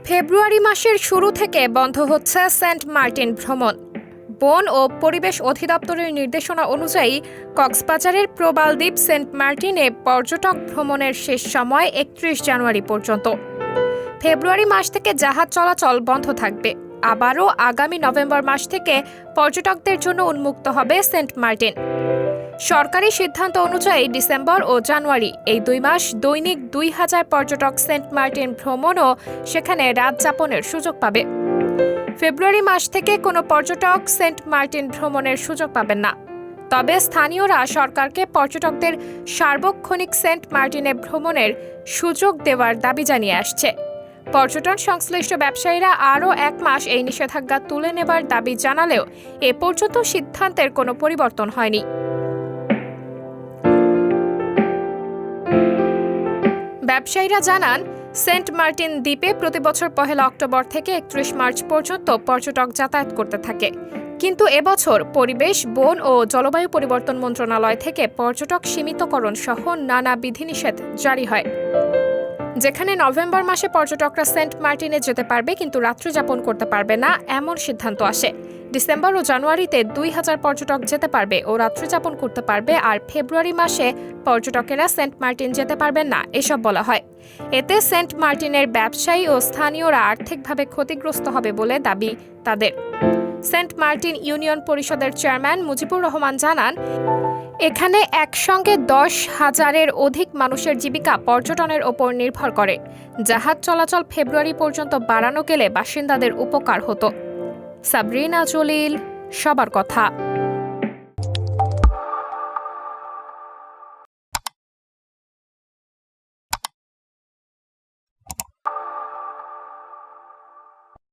ফেব্রুয়ারি মাসের শুরু থেকে বন্ধ হচ্ছে সেন্ট মার্টিন ভ্রমণ। বন ও পরিবেশ অধিদপ্তরের নির্দেশনা অনুযায়ী কক্সবাজারের প্রবাল দ্বীপ সেন্ট মার্টিনে পর্যটক ভ্রমণের শেষ সময় ৩১ জানুয়ারি পর্যন্ত। ফেব্রুয়ারি মাস থেকে জাহাজ চলাচল বন্ধ থাকবে। আবারও আগামী নভেম্বর মাস থেকে পর্যটকদের জন্য উন্মুক্ত হবে সেন্ট মার্টিন। সরকারি সিদ্ধান্ত অনুযায়ী ডিসেম্বর ও জানুয়ারি এই ২ মাস দৈনিক ২,০০০ পর্যটক সেন্ট মার্টিন ভ্রমণ ও সেখানে রাত যাপনের সুযোগ পাবে। ফেব্রুয়ারি মাস থেকে কোনো পর্যটক সেন্ট মার্টিন ভ্রমণের সুযোগ পাবেন না। তবে স্থানীয়রা সরকারকে পর্যটকদের সার্বক্ষণিক সেন্ট মার্টিনে ভ্রমণের সুযোগ দেওয়ার দাবি জানিয়ে আসছে। পর্যটন সংশ্লিষ্ট ব্যবসায়ীরা আরও ১ মাস এই নিষেধাজ্ঞা তুলে নেবার দাবি জানালেও এ পর্যন্ত সিদ্ধান্তের কোনো পরিবর্তন হয়নি। ব্যবসায়ীরা জানান, সেন্ট মার্টিন দ্বীপে প্রতিবছর ১ অক্টোবর থেকে ৩১ মার্চ পর্যন্ত পর্যটক যাতায়াত করতে থাকে। কিন্তু এবছর পরিবেশ, বন ও জলবায়ু পরিবর্তন মন্ত্রণালয় থেকে পর্যটক সীমিতকরণ সহ নানা বিধিনিষেধ জারি হয়। যেখানে নভেম্বর মাসে পর্যটকরা সেন্ট মার্টিনে যেতে পারবে কিন্তু রাত্রি যাপন করতে পারবে না, এমন সিদ্ধান্ত আসে। ডিসেম্বর ও জানুয়ারিতে ২,০০০ পর্যটক যেতে পারবে ও রাত্রি যাপন করতে পারবে, আর ফেব্রুয়ারি মাসে পর্যটকেরা সেন্ট মার্টিন যেতে পারবেন না, এসব বলা হয়। এতে সেন্ট মার্টিনের ব্যবসায়ী ও স্থানীয়রা আর্থিকভাবে ক্ষতিগ্রস্ত হবে বলে দাবি তাদের। সেন্ট মার্টিন ইউনিয়ন পরিষদের চেয়ারম্যান মুজিবুর রহমান জানান, এখানে একসঙ্গে ১০,০০০-এর অধিক মানুষের জীবিকা পর্যটনের ওপর নির্ভর করে। জাহাজ চলাচল ফেব্রুয়ারি পর্যন্ত বাড়ানো গেলে বাসিন্দাদের উপকার হতো। সাবরিনা জলিল, সবার কথা।